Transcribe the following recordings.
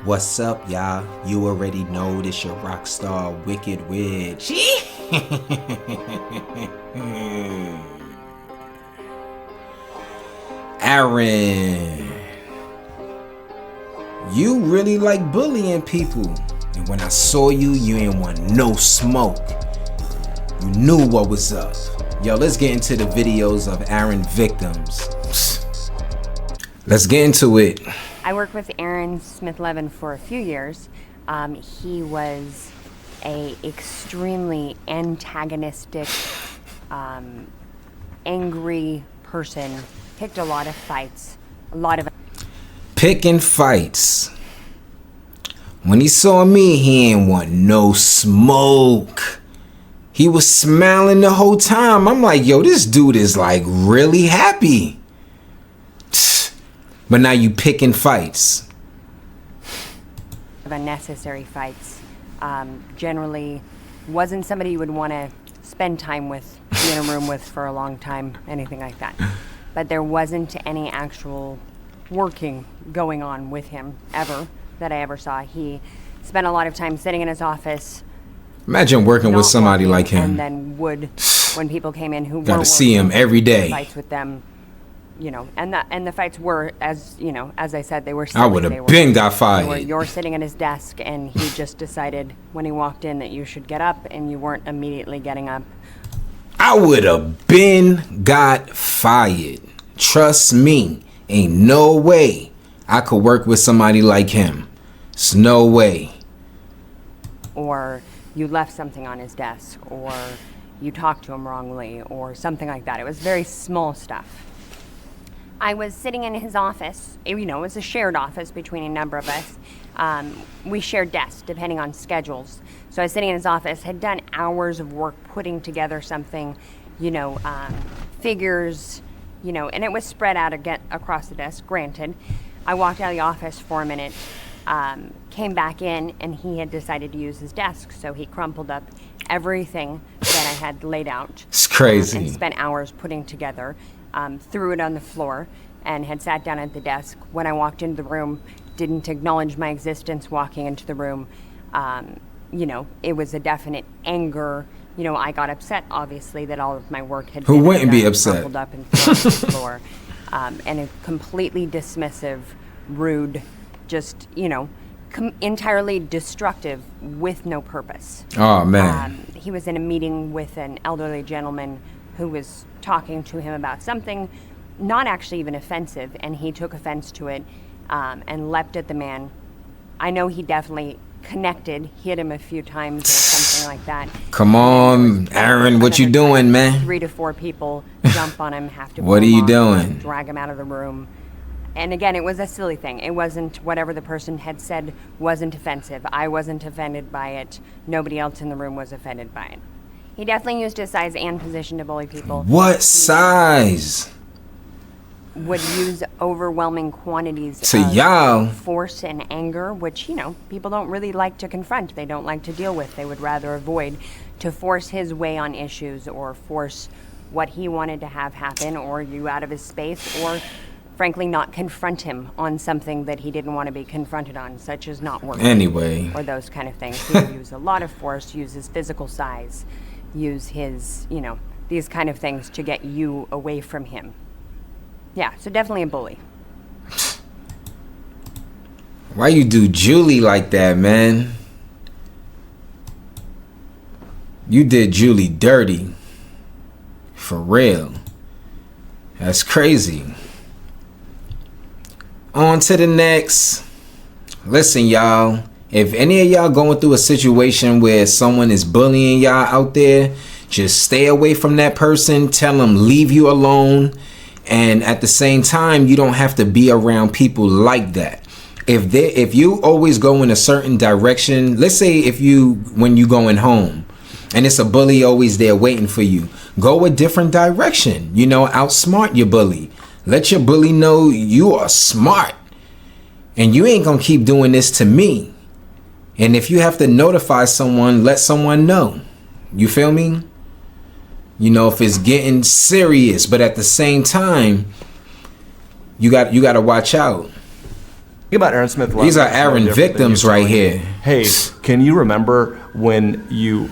What's up, y'all? You already know this your Rockstar Wicked Witch. Aaron, you really like bullying people. And when I saw you, you ain't want no smoke. You knew what was up. Yo, let's get into the videos of Aaron victims. Let's get into it. I worked with Aaron Levin for a few years. He was a extremely antagonistic, angry person. Picked a lot of fights, Picking fights. When he saw me, he ain't want no smoke. He was smiling the whole time. I'm like, yo, this dude is like really happy. But now you picking fights. Unnecessary fights. Generally wasn't somebody you would want to spend time with, be in a room with for a long time, anything like that. But there wasn't any actual working going on with him ever that I ever saw. He spent a lot of time sitting in his office. Imagine working with somebody like him. And then would, when people came in who were gotta see him every day. Fights with them. You know, and the fights were, as you know, as I said, they were silly. I would have been got fired. You're sitting at his desk, and he just decided when he walked in that you should get up, and you weren't immediately getting up. I would have been got fired. Trust me, ain't no way I could work with somebody like him. It's no way. Or you left something on his desk, or you talked to him wrongly, or something like that. It was very small stuff. I was sitting in his office. You know, it was a shared office between a number of us. We shared desks depending on schedules. So I was sitting in his office, had done hours of work putting together something, you know, figures, you know, and it was spread out again across the desk, granted. I walked out of the office for a minute, came back in, and he had decided to use his desk. So he crumpled up everything that I had laid out. It's crazy. And spent hours putting together. Threw it on the floor and had sat down at the desk. When I walked into the room, didn't acknowledge my existence walking into the room. You know, it was a definite anger. You know, I got upset, obviously, that all of my work had Who been wouldn't be done, upset? crumpled up and thrown on the floor. And a completely dismissive, rude, just, you know, entirely destructive with no purpose. Oh, man. He was in a meeting with an elderly gentleman who was talking to him about something not actually even offensive, and he took offense to it and leapt at the man. I know he definitely connected, hit him a few times or something like that. Come on, Aaron, what you doing, man? 3 to 4 people jump on him, have to What are you doing? Drag him out of the room. And again, it was a silly thing. It wasn't whatever the person had said wasn't offensive. I wasn't offended by it. Nobody else in the room was offended by it. He definitely used his size and position to bully people. What size? Would use overwhelming quantities to of y'all force and anger, which, you know, people don't really like to confront. They don't like to deal with. They would rather avoid, to force his way on issues or force what he wanted to have happen, or you out of his space, or frankly not confront him on something that he didn't want to be confronted on, such as not working. Anyway. Or those kind of things. He would use a lot of force, use his physical size, use his, you know, these kind of things to get you away from him. Yeah, so definitely a bully. Why you do Julie like that, man? You did Julie dirty. For real. That's crazy. On to the next. Listen, y'all. If any of y'all going through a situation where someone is bullying y'all out there, just stay away from that person. Tell them leave you alone. And at the same time, you don't have to be around people like that. If you always go in a certain direction, let's say when you going home and it's a bully always there waiting for you, go a different direction. You know, outsmart your bully. Let your bully know you are smart and you ain't gonna keep doing this to me. And if you have to notify someone, let someone know. You feel me? You know, if it's getting serious, but at the same time, you got to watch out. Think about Aaron Smith. These are Aaron victims right here. Hey, can you remember when you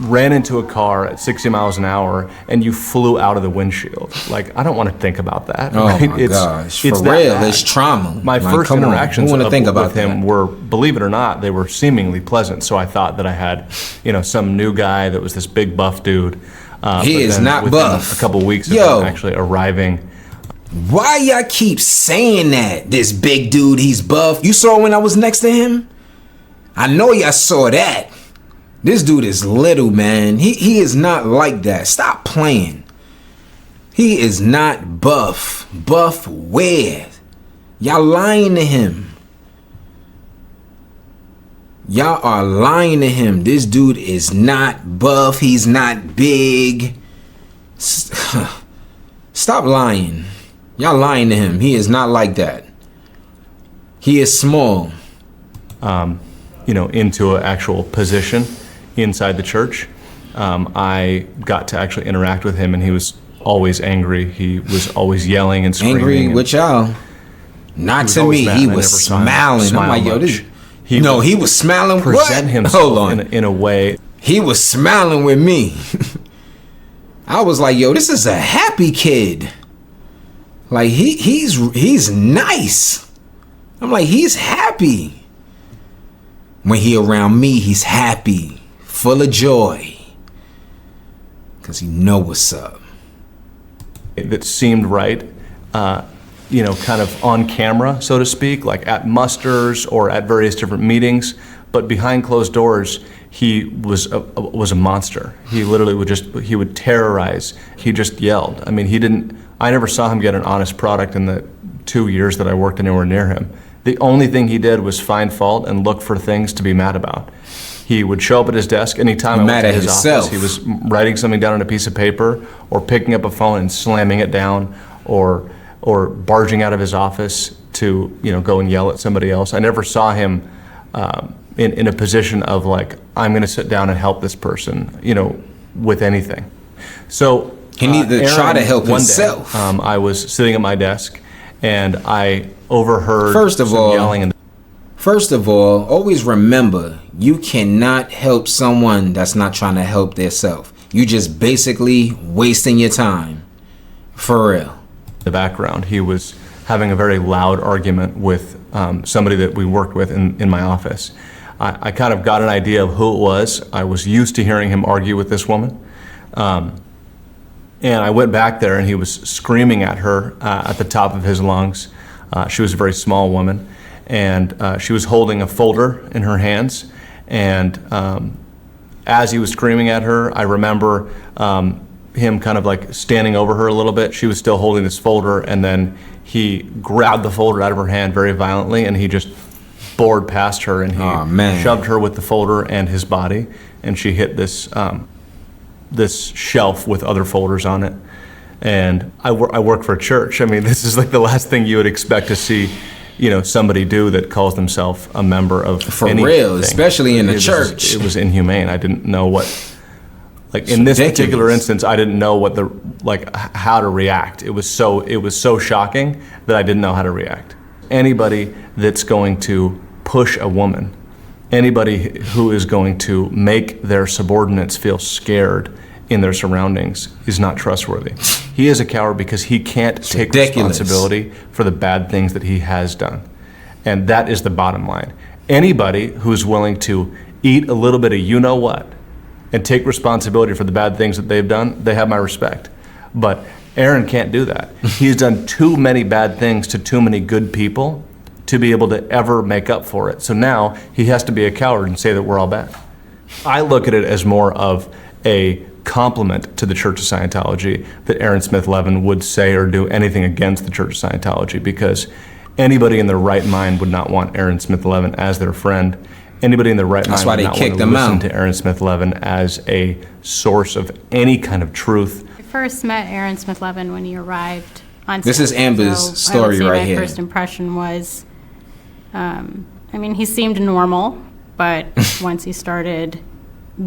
ran into a car at 60 miles an hour and you flew out of the windshield? Like, I don't want to think about that. Oh right? my gosh, for real, it's trauma. My first interactions with him that? were, believe it or not, they were seemingly pleasant. So I thought that I had, some new guy that was this big buff dude. He is not buff. A couple weeks of him actually arriving. Why y'all keep saying that? This big dude, he's buff. You saw when I was next to him? I know y'all saw that. This dude is little, man. He is not like that. Stop playing. He is not buff. Buff where? Y'all lying to him. Y'all are lying to him. This dude is not buff. He's not big. Stop lying. Y'all lying to him. He is not like that. He is small. Into an actual position inside the church. I got to actually interact with him, and he was always angry. He was always yelling and screaming. Angry with y'all? Not to me. He was smiling. I'm like, yo, this... He was smiling. Present himself Hold on. In a way. He was smiling with me. I was like, yo, this is a happy kid. Like, he's nice. I'm like, he's happy. When he around me, he's happy. Full of joy. Because he know what's up. That seemed right. Kind of on camera, so to speak, like at musters or at various different meetings. But behind closed doors, he was a monster. He literally would terrorize. He just yelled. I mean, I never saw him get an honest product in the 2 years that I worked anywhere near him. The only thing he did was find fault and look for things to be mad about. He would show up at his desk anytime I went to his office. He was writing something down on a piece of paper or picking up a phone and slamming it down or barging out of his office to go and yell at somebody else. I never saw him in a position of like, I'm going to sit down and help this person, with anything. So he needed to try to help himself. I was sitting at my desk and I overheard yelling. First of all, always remember, you cannot help someone that's not trying to help themselves. You just basically wasting your time. For real. The background, he was having a very loud argument with somebody that we worked with in my office. I kind of got an idea of who it was. I was used to hearing him argue with this woman. And I went back there and he was screaming at her at the top of his lungs. She was a very small woman. And she was holding a folder in her hands. And as he was screaming at her, I remember him kind of like standing over her a little bit. She was still holding this folder, and then he grabbed the folder out of her hand very violently, and he just bored past her, and he shoved her with the folder and his body, and she hit this shelf with other folders on it. And I work for a church. I mean, this is like the last thing you would expect to see, somebody do that calls themselves a member of anything. Real, especially in the church. It was inhumane. I didn't know what, like in this particular instance, I didn't know how to react. It was so shocking that I didn't know how to react. Anybody that's going to push a woman, anybody who is going to make their subordinates feel scared in their surroundings is not trustworthy. He is a coward because he can't take responsibility for the bad things that he has done. And that is the bottom line. Anybody who's willing to eat a little bit of you-know-what and take responsibility for the bad things that they've done, they have my respect. But Aaron can't do that. He's done too many bad things to too many good people to be able to ever make up for it. So now he has to be a coward and say that we're all bad. I look at it as more of a compliment to the Church of Scientology that Aaron Smith Levin would say or do anything against the Church of Scientology, because anybody in their right mind would not want Aaron Smith Levin as their friend. Anybody in their right mind would not want to listen to Aaron Smith Levin as a source of any kind of truth. I first met Aaron Smith Levin when he arrived on set. This is Amber's story right here. My first impression was, he seemed normal, but once he started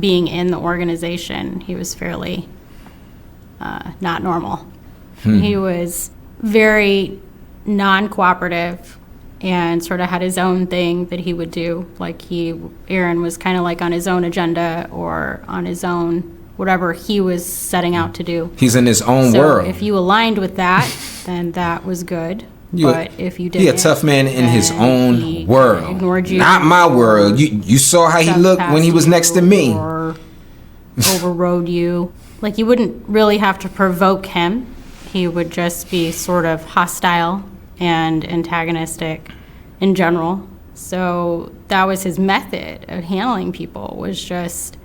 being in the organization, he was fairly not normal. He was very non-cooperative, and sort of had his own thing that he would do. Like Aaron was kind of like on his own agenda or on his own, whatever he was setting out to do. He's in his own world. If you aligned with that, then that was good. But if you didn't, he a tough man in his own world. Ignored you. Not my world. You saw how he looked when he was next to me. Or overrode you. Like, you wouldn't really have to provoke him. He would just be sort of hostile and antagonistic in general. So that was his method of handling people, was just,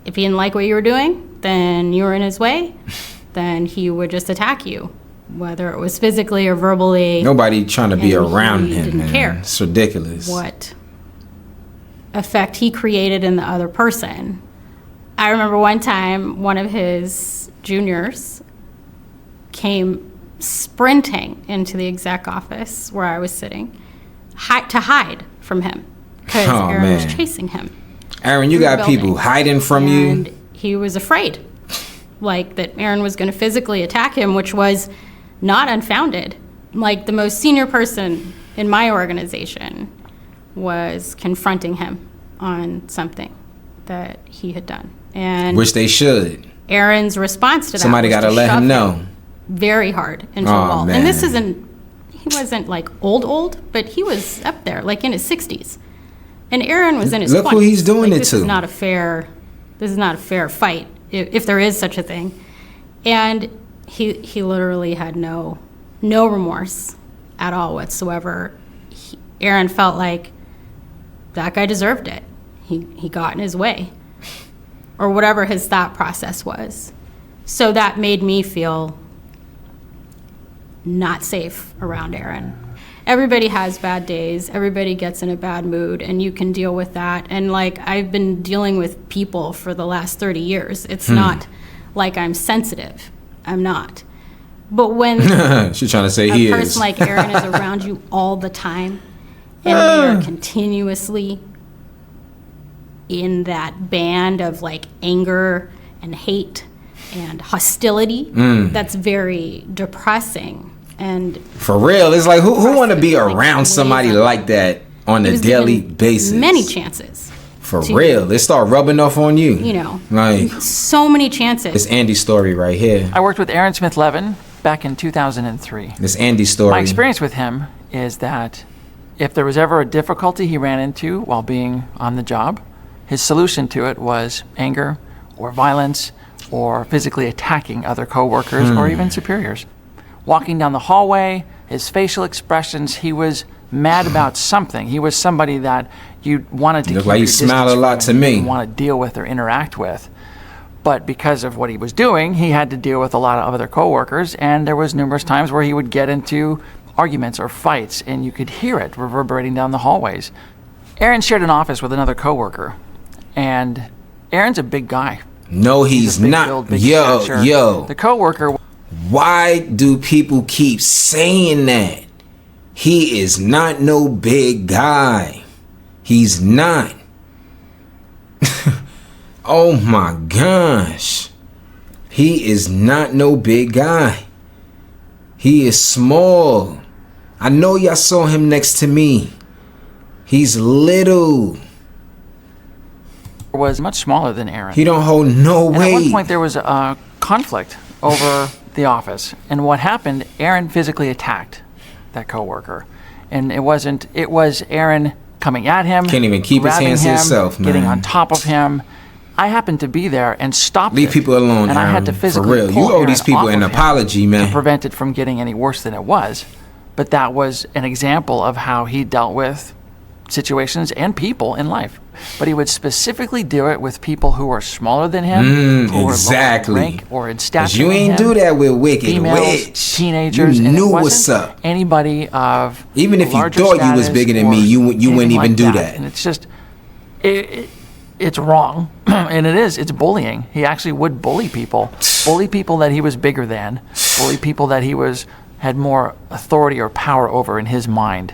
if he didn't like what you were doing, then you were in his way, then he would just attack you, whether it was physically or verbally. Nobody trying to be around him, didn't man. care It's ridiculous. what effect he created in the other person. I remember one time one of his juniors came sprinting into the exec office where I was sitting to hide from him because Aaron was chasing him. Aaron, you got people hiding from you. And he was afraid, like, that Aaron was going to physically attack him, which was not unfounded. Like, the most senior person in my organization was confronting him on something that he had done. And which they should. Aaron's response to that Somebody got to let him know. Very hard into a wall. Man. And this he wasn't like old, but he was up there, like in his 60s. And Aaron was in his 20s. Look who he's doing it to. This is not a fair fight, if there is such a thing. And he literally had no remorse at all whatsoever. Aaron felt like that guy deserved it. He got in his way, or whatever his thought process was. So that made me feel not safe around Aaron. Everybody has bad days. Everybody gets in a bad mood, and you can deal with that. And like, I've been dealing with people for the last 30 years. It's not like I'm sensitive. I'm not. But when she's trying to say a person like Aaron is around you all the time, and they are continuously in that band of like anger and hate and hostility, that's very depressing. And for real, it's like who want to be around somebody like that on a daily basis? Many chances. For real, it start rubbing off on you. You know, like so many chances. It's Andy's story right here. I worked with Aaron Smith Levin back in 2003. This Andy's story. My experience with him is that if there was ever a difficulty he ran into while being on the job, his solution to it was anger or violence or physically attacking other coworkers or even superiors. Walking down the hallway, his facial expressions, he was mad about something. He was somebody that you wanted to keep like your he distance smiled a lot from, to me. you want to deal with or interact with. But because of what he was doing, he had to deal with a lot of other coworkers, and there was numerous times where he would get into arguments or fights, and you could hear it reverberating down the hallways. Aaron shared an office with another coworker, and Aaron's a big guy. No, he's big not. build, big Yo, stature. yo. The coworker. Why do people keep saying that? He is not no big guy. He's not. Oh my gosh. He is not no big guy. He is small. I know y'all saw him next to me. He's little. Was much smaller than Aaron. He don't hold no and weight. At one point there was a conflict over the office, and what happened, Aaron physically attacked that coworker, and it was Aaron coming at him, can't even keep his hands to himself, man. Getting on top of him. I happened to be there and stopped Leave people alone, and Aaron. I had to physically for real. pull You owe Aaron these people off an of him apology, man. to prevent it from getting any worse than it was. But that was an example of how he dealt with situations and people in life. But he would specifically do it with people who are smaller than him, who exactly. were lower in rank or in stature. 'Cause you ain't do that with Wicked females, Witch. teenagers. You and it knew wasn't what's up. Anybody of Even if you larger thought you was status bigger than or me, you wouldn't anything even like do that. And it's just, it's wrong, and it's bullying. He actually would bully people that he was bigger than, bully people that he had more authority or power over in his mind,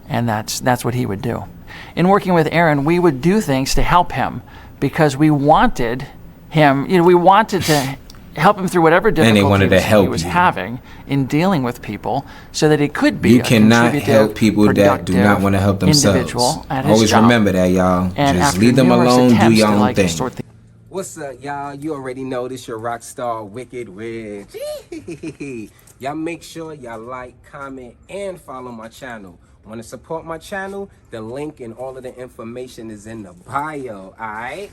and that's what he would do. In working with Aaron, we would do things to help him because we wanted him. We wanted to help him through whatever they wanted to difficulties help he was you. having in dealing with people, so that he could be You a cannot contributive, help people that do not want to help themselves. individual at his Always job. remember that, y'all. And Just after leave them numerous alone, do attempts your to, own like, thing. sort things What's up, y'all? You already know this your Rockstar Wicked Rich. Y'all make sure y'all like, comment, and follow my channel. Want to support my channel? The link and all of the information is in the bio, alright?